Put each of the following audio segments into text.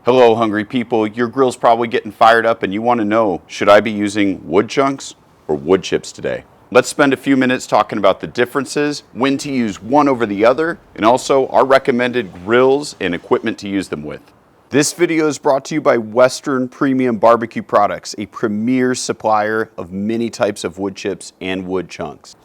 Hello, hungry people. Your grill's probably getting fired up and you want to know, should I be using wood chunks or wood chips today? Let's spend a few minutes talking about the differences, when to use one over the other, and also our recommended grills and equipment to use them with. This video is brought to you by Western Premium Barbecue Products, a premier supplier of many types of wood chips and wood chunks.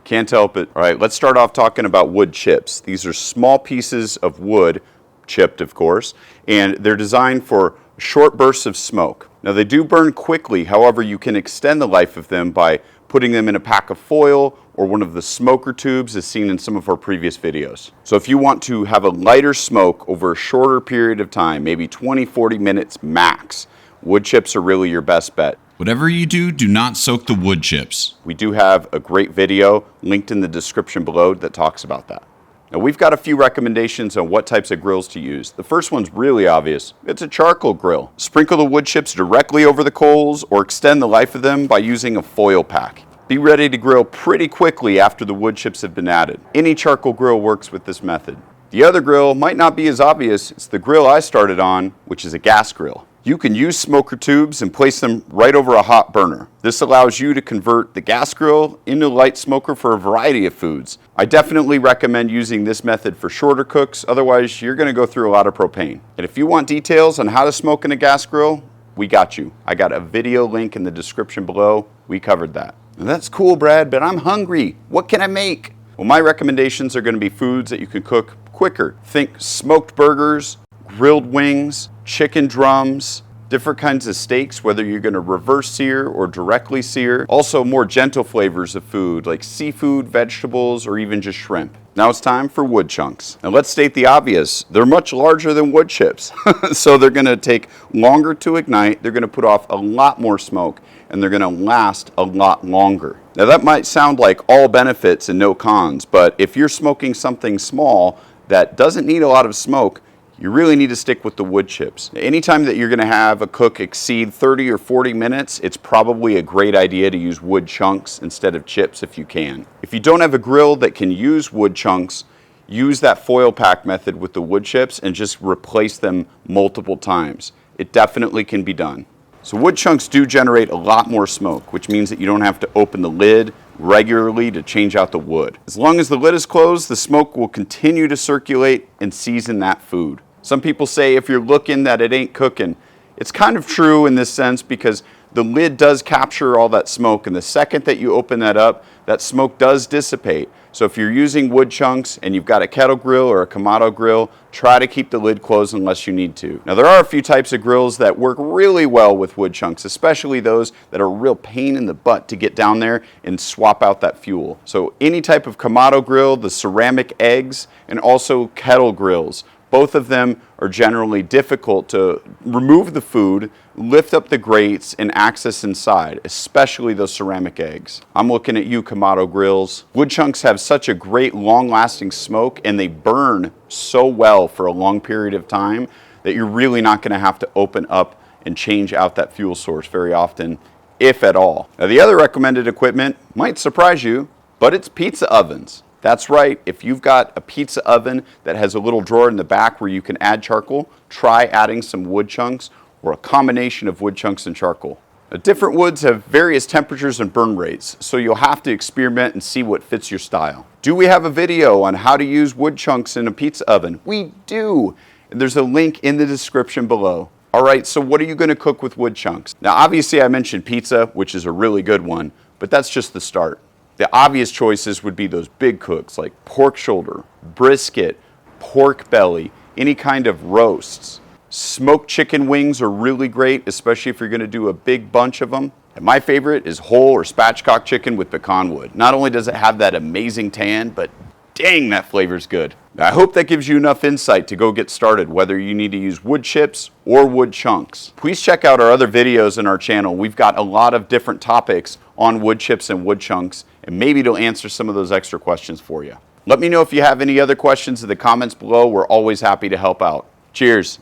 Can't help it. All right, let's start off talking about wood chips. These are small pieces of wood, chipped of course, and they're designed for short bursts of smoke. Now they do burn quickly, however you can extend the life of them by putting them in a pack of foil or one of the smoker tubes as seen in some of our previous videos. So if you want to have a lighter smoke over a shorter period of time, maybe 20-40 minutes max, wood chips are really your best bet. Whatever you do, do not soak the wood chips. We do have a great video linked in the description below that talks about that. Now we've got a few recommendations on what types of grills to use. The first one's really obvious. It's a charcoal grill. Sprinkle the wood chips directly over the coals or extend the life of them by using a foil pack. Be ready to grill pretty quickly after the wood chips have been added. Any charcoal grill works with this method. The other grill might not be as obvious. It's the grill I started on, which is a gas grill. You can use smoker tubes and place them right over a hot burner. This allows you to convert the gas grill into a light smoker for a variety of foods. I definitely recommend using this method for shorter cooks, otherwise you're going to go through a lot of propane. And if you want details on how to smoke in a gas grill, we got you. I got a video link in the description below. We covered that. And that's cool, Brad, but I'm hungry. What can I make? Well, my recommendations are going to be foods that you can cook quicker. Think smoked burgers, grilled wings, chicken drums, different kinds of steaks, whether you're going to reverse sear or directly sear. Also more gentle flavors of food like seafood, vegetables, or even just shrimp. Now it's time for wood chunks. Now let's state the obvious. They're much larger than wood chips. So they're going to take longer to ignite, they're going to put off a lot more smoke, and they're going to last a lot longer. Now that might sound like all benefits and no cons, but if you're smoking something small that doesn't need a lot of smoke, you really need to stick with the wood chips. Anytime that you're going to have a cook exceed 30 or 40 minutes, it's probably a great idea to use wood chunks instead of chips if you can. If you don't have a grill that can use wood chunks, use that foil pack method with the wood chips and just replace them multiple times. It definitely can be done. So wood chunks do generate a lot more smoke, which means that you don't have to open the lid regularly to change out the wood. As long as the lid is closed, the smoke will continue to circulate and season that food. Some people say if you're looking that it ain't cooking. It's kind of true in this sense because the lid does capture all that smoke, and the second that you open that up, that smoke does dissipate. So if you're using wood chunks and you've got a kettle grill or a Kamado grill, try to keep the lid closed unless you need to. Now there are a few types of grills that work really well with wood chunks, especially those that are a real pain in the butt to get down there and swap out that fuel. So any type of Kamado grill, the ceramic eggs, and also kettle grills. Both of them are generally difficult to remove the food, lift up the grates, and access inside, especially those ceramic eggs. I'm looking at you, Kamado grills. Wood chunks have such a great long-lasting smoke, and they burn so well for a long period of time that you're really not going to have to open up and change out that fuel source very often, if at all. Now, the other recommended equipment might surprise you, but it's pizza ovens. That's right, if you've got a pizza oven that has a little drawer in the back where you can add charcoal, try adding some wood chunks or a combination of wood chunks and charcoal. Now, different woods have various temperatures and burn rates, so you'll have to experiment and see what fits your style. Do we have a video on how to use wood chunks in a pizza oven? We do, and there's a link in the description below. All right, so what are you going to cook with wood chunks? Now obviously I mentioned pizza, which is a really good one, but that's just the start. The obvious choices would be those big cooks like pork shoulder, brisket, pork belly, any kind of roasts. Smoked chicken wings are really great, especially if you're going to do a big bunch of them. And my favorite is whole or spatchcock chicken with pecan wood. Not only does it have that amazing tan, but dang, that flavor's good. Now, I hope that gives you enough insight to go get started, whether you need to use wood chips or wood chunks. Please check out our other videos in our channel. We've got a lot of different topics on wood chips and wood chunks, and maybe it'll answer some of those extra questions for you. Let me know if you have any other questions in the comments below. We're always happy to help out. Cheers.